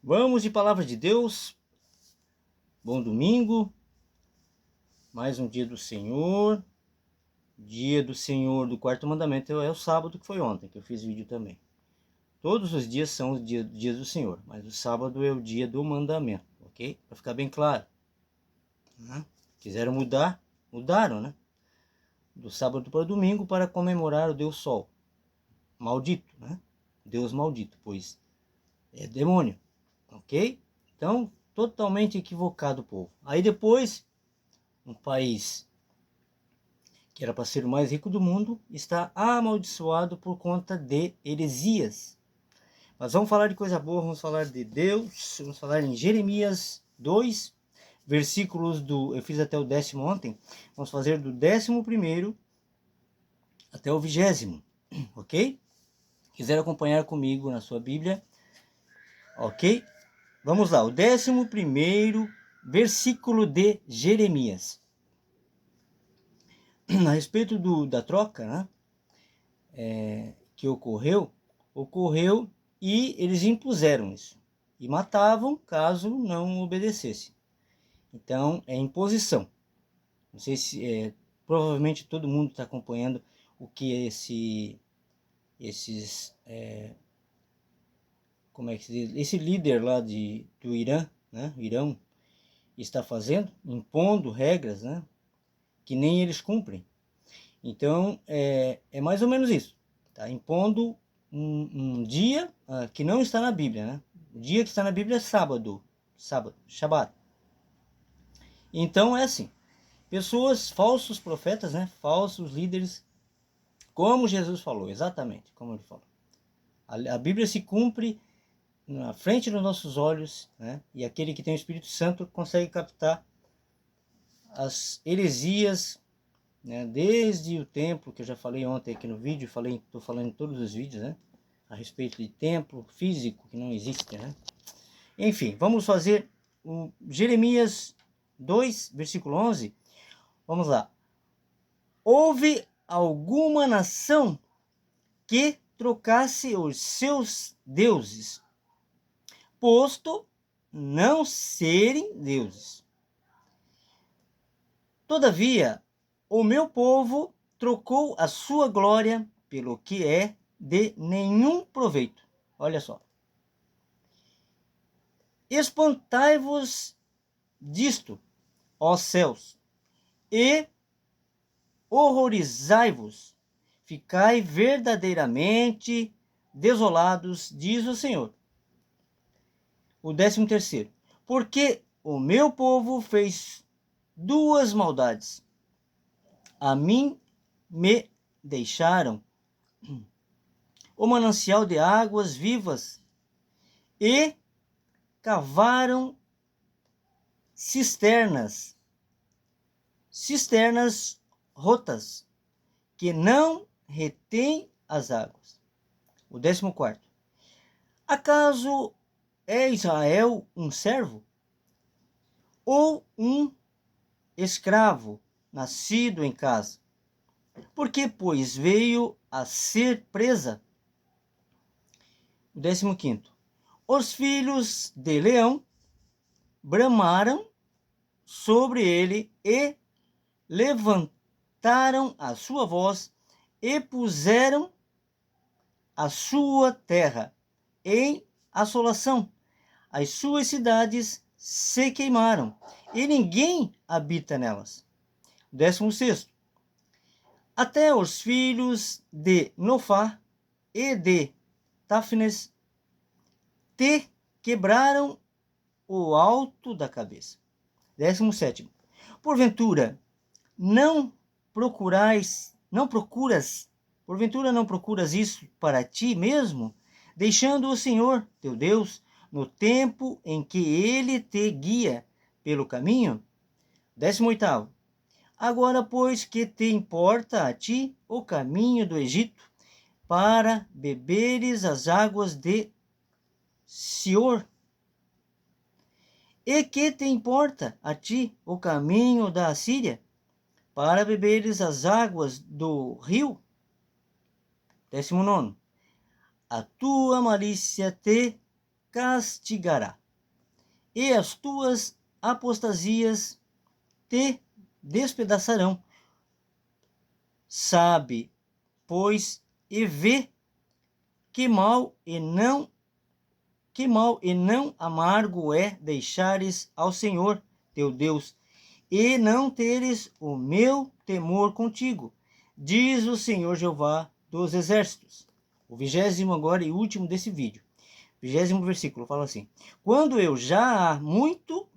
Vamos de palavra de Deus. Bom domingo. Mais um dia do Senhor. Dia do Senhor do quarto mandamento é o sábado, que foi ontem, que eu fiz vídeo também. Todos os dias são os dias do Senhor, mas o sábado é o dia do mandamento, ok? Para ficar bem claro. Quiseram mudar, mudaram, né? Do sábado para o domingo para comemorar o Deus Sol. Maldito, né? Deus maldito, pois é demônio, ok? Então, totalmente equivocado o povo. Aí depois, um país que era para ser o mais rico do mundo está amaldiçoado por conta de heresias. Mas vamos falar de coisa boa, vamos falar de Deus, vamos falar em Jeremias 2, versículos eu fiz até o 10º ontem, vamos fazer do 11º até o 20º, ok? Quiser acompanhar comigo na sua Bíblia, ok? Vamos lá, o 11º versículo de Jeremias. A respeito da troca, né, que ocorreu e eles impuseram isso. E matavam caso não obedecesse. Então, é imposição. Não sei se... provavelmente todo mundo está acompanhando o que como é que se diz? Esse líder lá do Irã, né? Irão, está fazendo, impondo regras, né? Que nem eles cumprem. Então, é mais ou menos isso. Tá? Impondo um dia que não está na Bíblia, né? O dia que está na Bíblia é sábado, Shabat. Então, é assim. Pessoas, falsos profetas, né? Falsos líderes, como Jesus falou, exatamente como ele falou. A Bíblia se cumpre na frente dos nossos olhos, né? E aquele que tem o Espírito Santo consegue captar as heresias, né? Desde o templo, que eu já falei ontem aqui no vídeo, estou falando em todos os vídeos, né? A respeito de templo físico que não existe, né? Enfim, vamos fazer o Jeremias 2, versículo 11. Vamos lá. Houve alguma nação que trocasse os seus deuses, posto não serem deuses. Todavia, o meu povo trocou a sua glória pelo que é de nenhum proveito. Olha só. Espantai-vos disto, ó céus, e horrorizai-vos. Ficai verdadeiramente desolados, diz o Senhor. O 13º. Porque o meu povo fez duas maldades. A mim me deixaram o manancial de águas vivas e cavaram cisternas rotas, que não retêm as águas. O 14º. Acaso é Israel um servo? Ou um escravo nascido em casa? Porque, pois, veio a ser presa? O 15º. Os filhos de Leão bramaram sobre ele e levantaram a sua voz e puseram a sua terra em assolação. As suas cidades se queimaram e ninguém habita nelas. 16º. Até os filhos de Nofá e de Táfnis te quebraram o alto da cabeça. 17º. Porventura não procuras isso para ti mesmo, deixando o Senhor teu Deus no tempo em que ele te guia pelo caminho? 18º. Agora, pois, que te importa a ti o caminho do Egito, para beberes as águas de Sior? E que te importa a ti o caminho da Assíria, para beberes as águas do rio? 19º. A tua malícia te castigará, e as tuas apostasias te despedaçarão. Sabe, pois, e vê que mal e não amargo é deixares ao Senhor teu Deus, e não teres o meu temor contigo, diz o Senhor Jeová dos exércitos. O 20º agora e último desse vídeo. 20º versículo fala assim: quando eu já há muito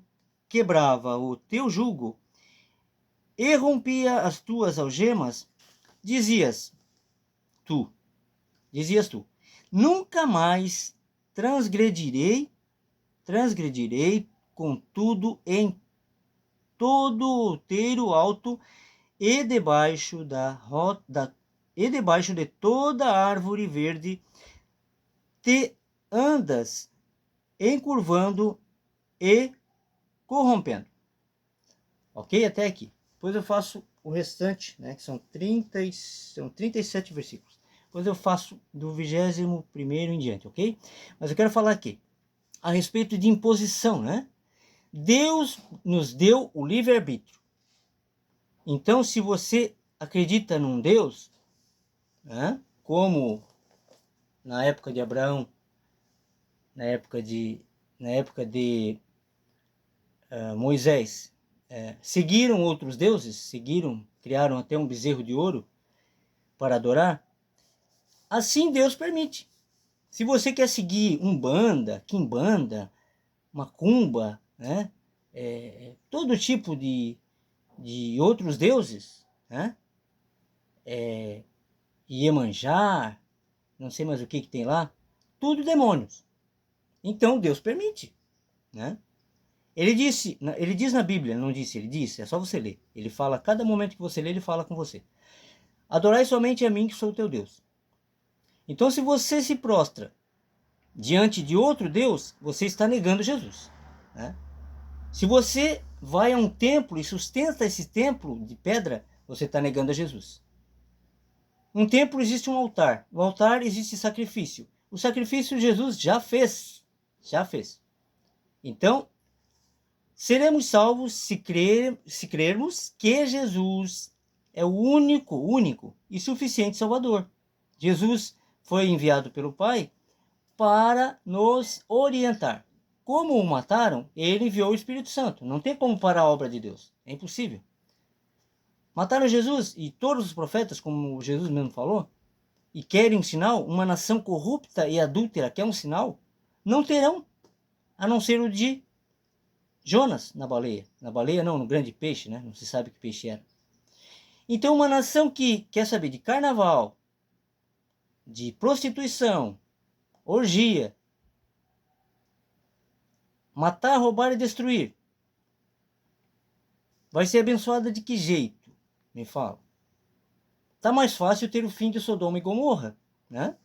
quebrava o teu jugo e rompia as tuas algemas, dizias tu, nunca mais transgredirei, contudo, em todo o outeiro alto e debaixo debaixo de toda árvore verde te andas encurvando e corrompendo. Ok? Até aqui. Depois eu faço o restante, né, que são 37 versículos. Depois eu faço do 21º em diante, ok? Mas eu quero falar aqui a respeito de imposição, né? Deus nos deu o livre-arbítrio. Então, se você acredita num Deus, né, como na época de Abraão, na época de Moisés, seguiram outros deuses, criaram até um bezerro de ouro para adorar, assim Deus permite. Se você quer seguir umbanda, quimbanda, macumba, né, todo tipo de outros deuses, né, Iemanjá, não sei mais o que tem lá, tudo demônios. Então Deus permite, né? Ele diz na Bíblia, não disse, ele disse, é só você ler. Ele fala, a cada momento que você lê, ele fala com você. Adorai somente a mim, que sou o teu Deus. Então, se você se prostra diante de outro Deus, você está negando Jesus, né? Se você vai a um templo e sustenta esse templo de pedra, você está negando a Jesus. Um templo existe um altar. No altar existe sacrifício. O sacrifício Jesus já fez. Já fez. Então, seremos salvos se crermos que Jesus é o único e suficiente Salvador. Jesus foi enviado pelo Pai para nos orientar. Como o mataram, ele enviou o Espírito Santo. Não tem como parar a obra de Deus. É impossível. Mataram Jesus e todos os profetas, como Jesus mesmo falou, e querem um sinal, uma nação corrupta e adúltera quer um sinal, não terão, a não ser o de Jonas na baleia. Na baleia não, no grande peixe, né? Não se sabe que peixe era. Então uma nação que quer saber de carnaval, de prostituição, orgia, matar, roubar e destruir, vai ser abençoada de que jeito? Me fala. Tá mais fácil ter o fim de Sodoma e Gomorra, né?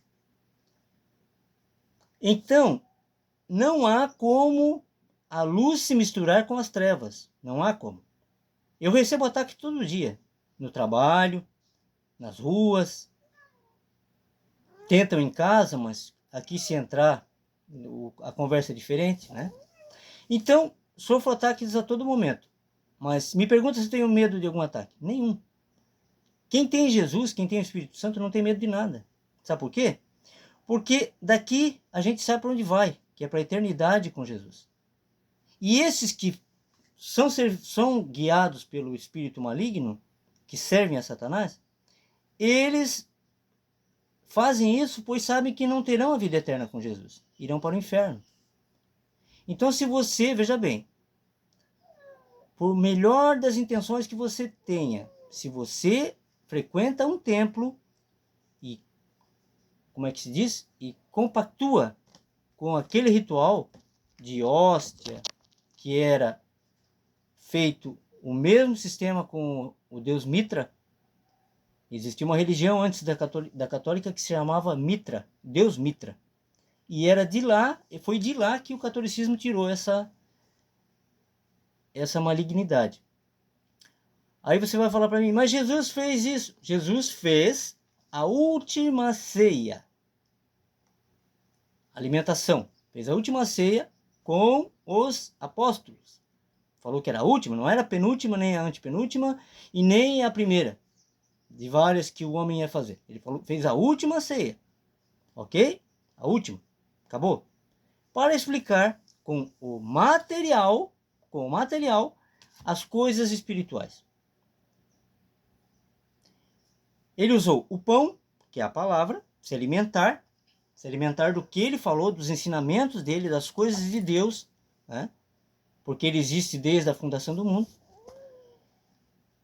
Então, não há como a luz se misturar com as trevas. Não há como. Eu recebo ataque todo dia. No trabalho, nas ruas. Tentam em casa, mas aqui se entrar, a conversa é diferente, né? Então, sofro ataques a todo momento. Mas me pergunta se tenho medo de algum ataque. Nenhum. Quem tem Jesus, quem tem o Espírito Santo, não tem medo de nada. Sabe por quê? Porque daqui a gente sabe para onde vai, que é para a eternidade com Jesus. E esses que são guiados pelo espírito maligno, que servem a Satanás, eles fazem isso pois sabem que não terão a vida eterna com Jesus. Irão para o inferno. Então, se você, veja bem, por melhor das intenções que você tenha, se você frequenta um templo e, como é que se diz? E compactua com aquele ritual de hóstia, que era feito o mesmo sistema com o deus Mitra. Existia uma religião antes da católica que se chamava Mitra, Deus Mitra. E era de lá, foi de lá que o catolicismo tirou essa malignidade. Aí você vai falar para mim, mas Jesus fez isso. Jesus fez a última ceia. Alimentação. Fez a última ceia com os apóstolos. Falou que era a última, não era a penúltima, nem a antepenúltima e nem a primeira de várias que o homem ia fazer. Ele falou, fez a última ceia, ok? A última, acabou. Para explicar com o material, as coisas espirituais. Ele usou o pão, que é a palavra, se alimentar do que ele falou, dos ensinamentos dele, das coisas de Deus, né? Porque ele existe desde a fundação do mundo.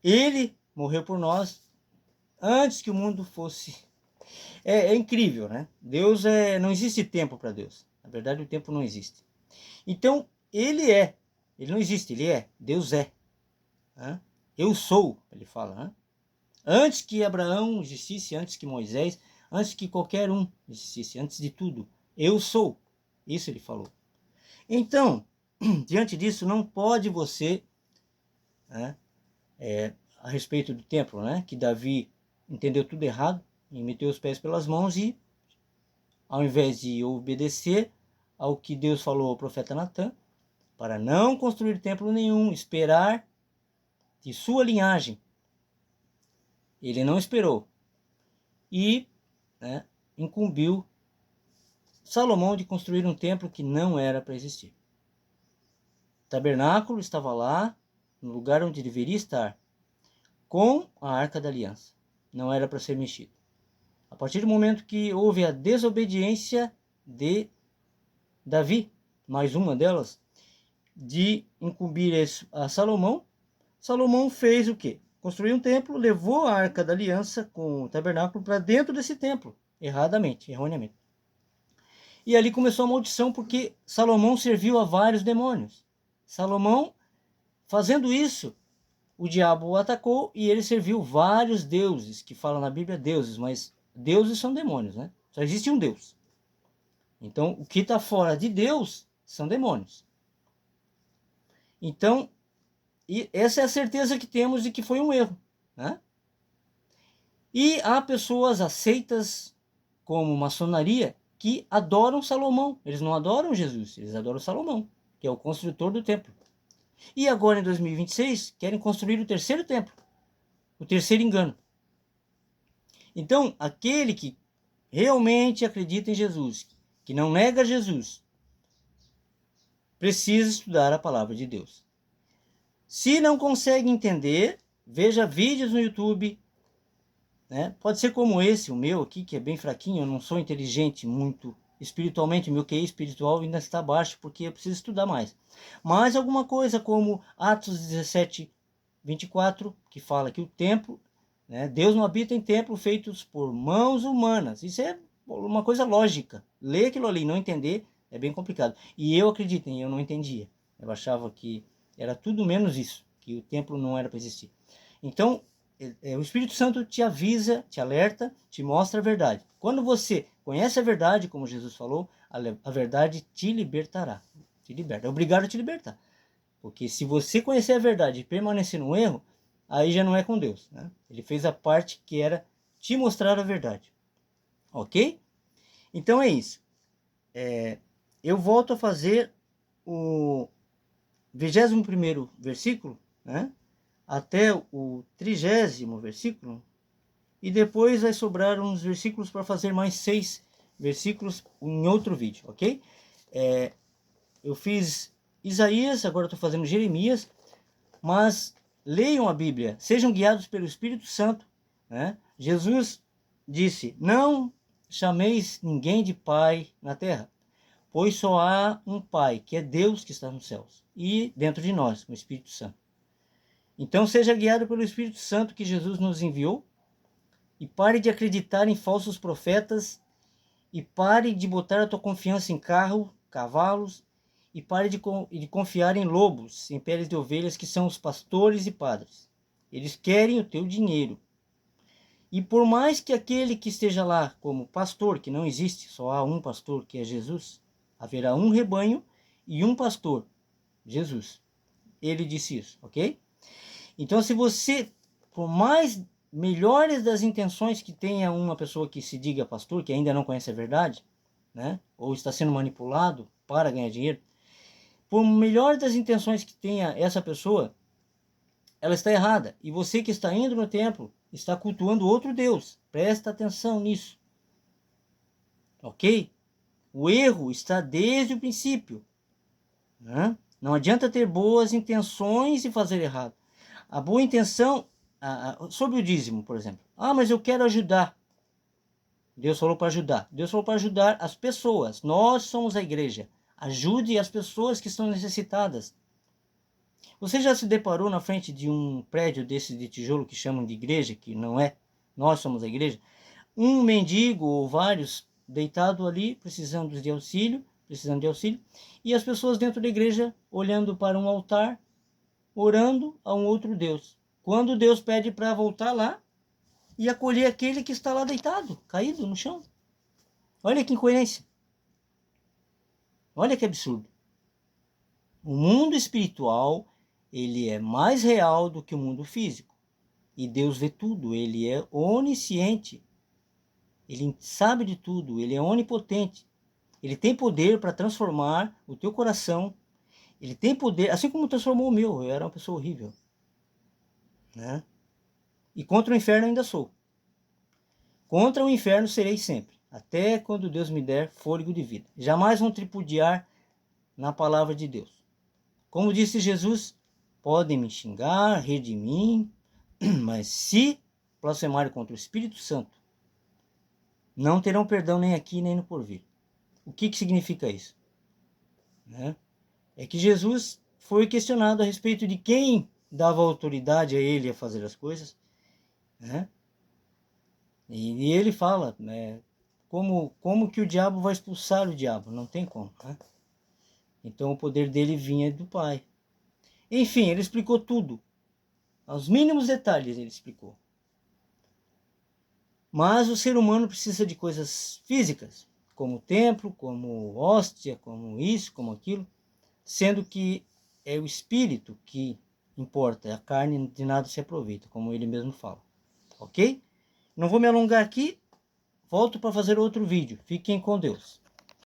Ele morreu por nós antes que o mundo fosse. É incrível, né? Deus não existe tempo para Deus. Na verdade, o tempo não existe. Então, ele não existe, ele é. Deus é. Né? Eu sou, ele fala. Né? Antes que Abraão existisse, antes que Moisés, antes que qualquer um existisse, antes de tudo, eu sou. Isso ele falou. Então, diante disso, não pode você, né, a respeito do templo, né, que Davi entendeu tudo errado, e meteu os pés pelas mãos e, ao invés de obedecer ao que Deus falou ao profeta Natã, para não construir templo nenhum, esperar de sua linhagem, ele não esperou e, né, incumbiu Salomão de construir um templo que não era para existir. O tabernáculo estava lá, no lugar onde deveria estar, com a Arca da Aliança. Não era para ser mexido. A partir do momento que houve a desobediência de Davi, mais uma delas, de incumbir a Salomão, Salomão fez o quê? Construiu um templo, levou a Arca da Aliança com o tabernáculo para dentro desse templo, erroneamente. E ali começou a maldição, porque Salomão serviu a vários demônios. Salomão, fazendo isso, o diabo o atacou e ele serviu vários deuses, que falam na Bíblia deuses, mas deuses são demônios, né? Só existe um Deus. Então, o que está fora de Deus são demônios. Então, essa é a certeza que temos de que foi um erro, né? E há pessoas aceitas como maçonaria que adoram Salomão. Eles não adoram Jesus, eles adoram Salomão, que é o construtor do templo. E agora, em 2026, querem construir o terceiro templo, o terceiro engano. Então, aquele que realmente acredita em Jesus, que não nega Jesus, precisa estudar a palavra de Deus. Se não consegue entender, veja vídeos no YouTube, né? Pode ser como esse, o meu aqui, que é bem fraquinho, eu não sou inteligente muito espiritualmente, o meu QI espiritual ainda está baixo, porque eu preciso estudar mais. Mas alguma coisa como Atos 17, 24, que fala que o templo, né, Deus não habita em templo feitos por mãos humanas. Isso é uma coisa lógica. Ler aquilo ali e não entender é bem complicado. E eu, acreditem, eu não entendia. Eu achava que era tudo menos isso, que o templo não era para existir. Então, o Espírito Santo te avisa, te alerta, te mostra a verdade. Quando você conhece a verdade, como Jesus falou, a verdade te libertará. Te liberta. É obrigado a te libertar. Porque se você conhecer a verdade e permanecer no erro, aí já não é com Deus, né? Ele fez a parte que era te mostrar a verdade. Ok? Então é isso. Eu volto a fazer o 21º versículo, né? Até o 30º versículo, e depois vai sobrar uns versículos para fazer mais 6 versículos em outro vídeo, ok? Eu fiz Isaías, agora estou fazendo Jeremias, mas leiam a Bíblia, sejam guiados pelo Espírito Santo, né? Jesus disse, não chameis ninguém de pai na terra, pois só há um pai, que é Deus que está nos céus, e dentro de nós, o Espírito Santo. Então seja guiado pelo Espírito Santo que Jesus nos enviou, e pare de acreditar em falsos profetas, e pare de botar a tua confiança em carro, cavalos, e pare de confiar em lobos, em peles de ovelhas, que são os pastores e padres. Eles querem o teu dinheiro. E por mais que aquele que esteja lá como pastor, que não existe, só há um pastor, que é Jesus, haverá um rebanho e um pastor, Jesus. Ele disse isso, ok? Então, se você, por mais melhores das intenções que tenha uma pessoa que se diga pastor, que ainda não conhece a verdade, né, ou está sendo manipulado para ganhar dinheiro, por melhor das intenções que tenha essa pessoa, ela está errada. E você que está indo no templo está cultuando outro Deus. Presta atenção nisso. Ok? O erro está desde o princípio. Né? Não adianta ter boas intenções e fazer errado. A boa intenção, sobre o dízimo, por exemplo. Mas eu quero ajudar. Deus falou para ajudar. Deus falou para ajudar as pessoas. Nós somos a igreja. Ajude as pessoas que estão necessitadas. Você já se deparou na frente de um prédio desse de tijolo que chamam de igreja, que não é? Nós somos a igreja. Um mendigo ou vários deitado ali, precisando de auxílio, e as pessoas dentro da igreja olhando para um altar, orando a um outro Deus. Quando Deus pede para voltar lá e acolher aquele que está lá deitado, caído no chão. Olha que incoerência. Olha que absurdo. O mundo espiritual, ele é mais real do que o mundo físico. E Deus vê tudo, ele é onisciente. Ele sabe de tudo, ele é onipotente. Ele tem poder para transformar o teu coração. Ele tem poder, assim como transformou o meu. Eu era uma pessoa horrível. Né? E contra o inferno ainda sou. Contra o inferno serei sempre, até quando Deus me der fôlego de vida. Jamais vão tripudiar na palavra de Deus. Como disse Jesus, podem me xingar, rir de mim, mas se blasfemarem contra o Espírito Santo, não terão perdão nem aqui nem no porvir. O que significa isso? Né? É que Jesus foi questionado a respeito de quem dava autoridade a ele a fazer as coisas. Né? E ele fala, né, como que o diabo vai expulsar o diabo? Não tem como. Né? Então o poder dele vinha do Pai. Enfim, ele explicou tudo. Aos mínimos detalhes ele explicou. Mas o ser humano precisa de coisas físicas, como o templo, como hóstia, como isso, como aquilo, sendo que é o espírito que importa, a carne de nada se aproveita, como ele mesmo fala. Ok? Não vou me alongar aqui, volto para fazer outro vídeo. Fiquem com Deus.